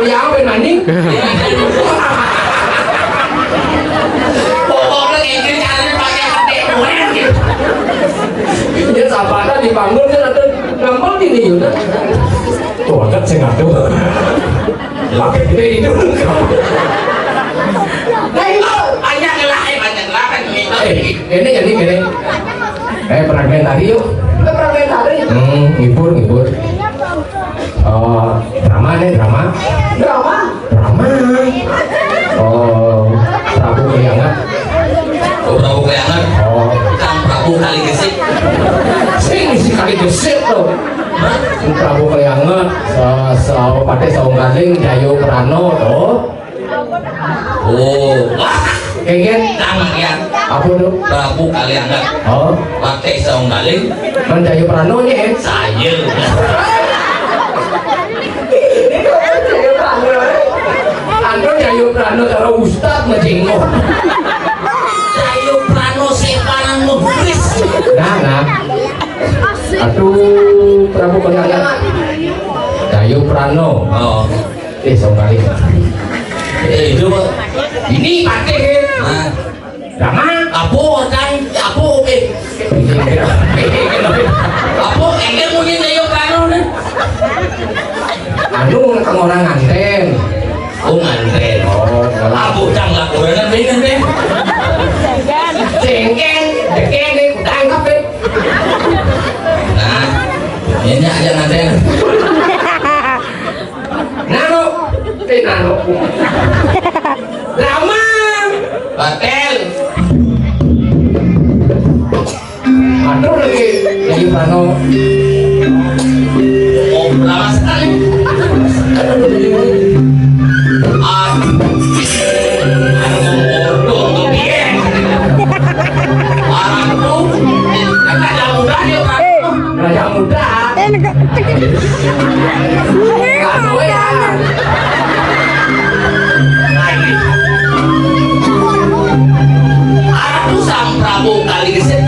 yang bên này đi Pokoknya kayak gini caranya pakai HP keren gitu. dia sahabatnya dibangun dia nanti gampang ini udah tuh agak saya nggak tahu laki gede itu Nah itu banyak lah kan gitu. ini jadi gini pernah main tadi yuk pernah main tadi ngibur drama nih drama Prabu Keliangan Prabu Keliangan Kang Prabu kali gesik sing si kali gesit tuh Prabu Keliangan pakai saung galing Jayo Prano tuh wah kayaknya nama ya apa tuh Prabu Keliangan pakai saung galing kan Jayo Prano nya saya Ando Jayo Prano cara ustad ngejengok Jayo Prano sepanan ngebris nah aduh Prabu Keliangan Jayo Prano saung galing itu ini pakai nah drama apa kan apa apa enggak punya Jayo Prano nih anu ngekang orang nganten nganten abu cang laporan dengan deh cengkeng nih tangkap deh nah ini aja nganten nano drama hotel aduh lagi Prano lama sekali Raja muda anu ya aku sang Prabu kali gesit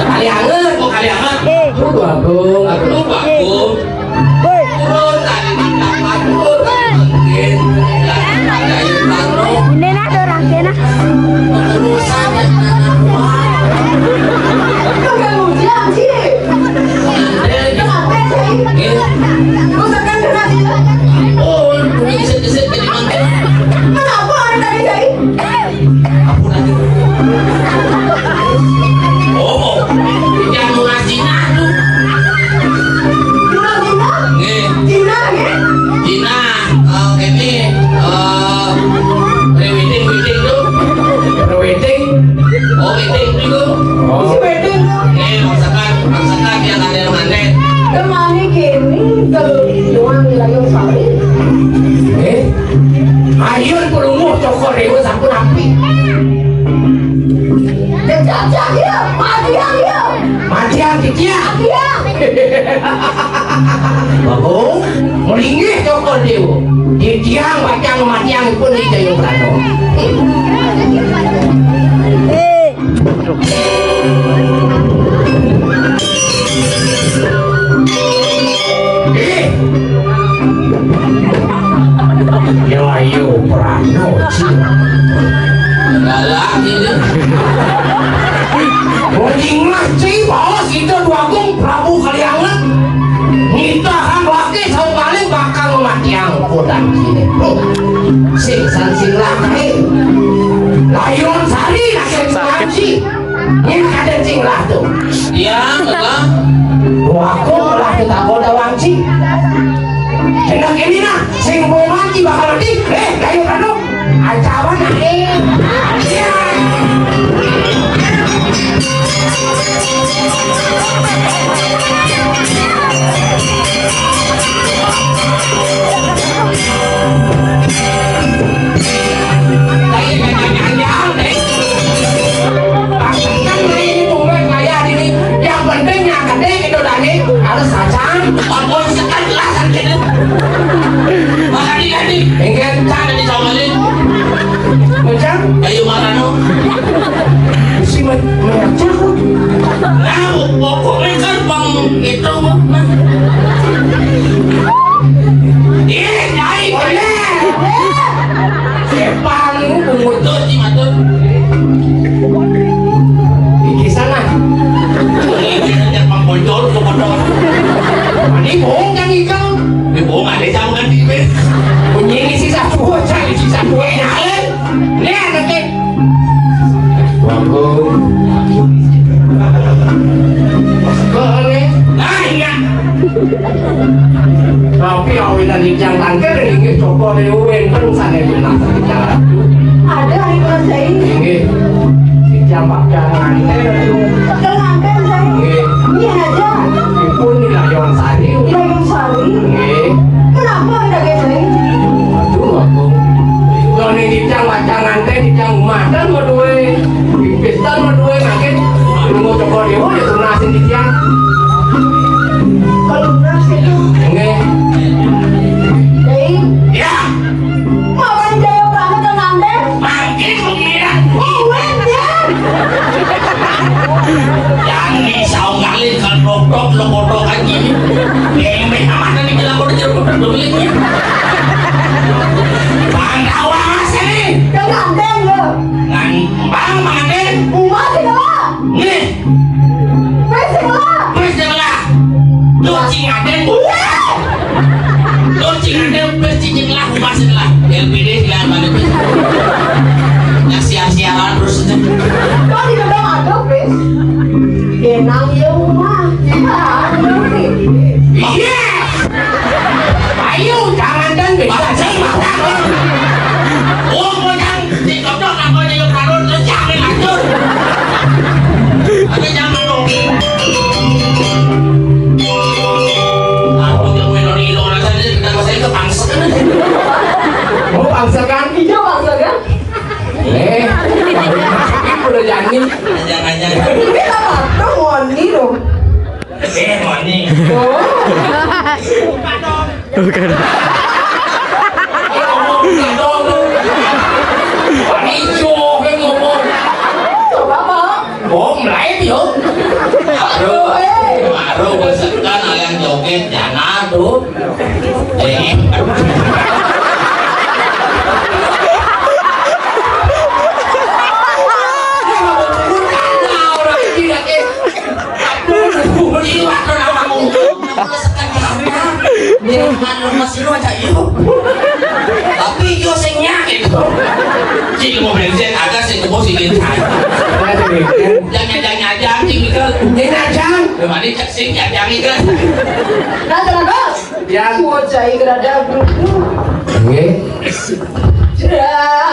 kali anget kali amat aku agung lu bagus turun tadi di kamar turun mungkin Jayo Prano ini nah orang kena urusan bukan hujan sih kenapa orang tadi dari Cina wedding si wedding kemana kini kalau doang wilayah sari ayun kurungu cokor dewa sampun api jajah dia matiang kikia dia bagus melinggih cokor dewa di tiang bacang matiang pun di Jayo Prano Jayo Prano galak ini Bojinglah sih bos itu duagung Prabu Keliangan nitahan laki saung galing bakal matiang kodang sini sing laki layon sari laki ngaji ini kada sing lah tuh ya enggak duagung lah kita koda wangci hendak ini nah sing mau mati bakal di Jayo Prano acawan yang pentingnya gede itu Dani harus saja Orang sekan lah kan gitu. Makanya ingin cara dicobalin. macam Ayo marano. si macam Nah, pokok ada jam kan di bed. Bunyi ini sisa dua, cari sisa dua enak. Lihat nanti. Wagung. Boleh. Nah, iya. Tapi awilan yang tangkir ini coba diuin kan sana benar bicara. Ada hari bulan saya. Ini jam jangan Sekarang kan saya. Ini aja. pun nilai yang sari. Ilayan sari. Kenapa tidak kayak saya? Aduh aku. Kalau ini jangan teh dijang madan mau duwe, pistan mau duwe makin. Mau coba dia ya tunasin di tiang. Kalau beras itu. Nggih. Jadi, Ya, ngapain saya orang tenang deh? makin mengira. Iwen ya. Yang risau kali kan rodok lo kodok lagi. Meme amat nih bilang kau udah dulu ini. Bang awas ini. Tenang deh lo. Ngan bang manganin. Umat sih lah. Nih, Masih lah. wis sebelah. Cuci ngaden. Cuci ngaden wis cicing lah kumasin lah. LPD silakan balik. Yang sia-sialan terus aja. Kau tidak ada ada pres. Kenang ya rumah. Ada nih. Iya. Ayo jangan dan bisa sama. Oh, yang di kodok apa di karun lo jangan lanjut. Tapi jangan dong. Aku yang melodi lo rasa ini kita masih ke bangsa. Mau bangsa kan? Iya bangsa kan? Itu udah janji. Jangan-jangan. Ini apa? Kamu mandi dong. Moni. Oh. Coba pak. Baru besekan alian joget jangan tuh. Tapi yo sing nyakit. Cik mau bensin agak sing kebo sing lincah. Jangan aja cik mikir. Kemana cek sing jangan mikir. Nah terus. Yang Mau cai gerada dulu. Nggih. Sudah.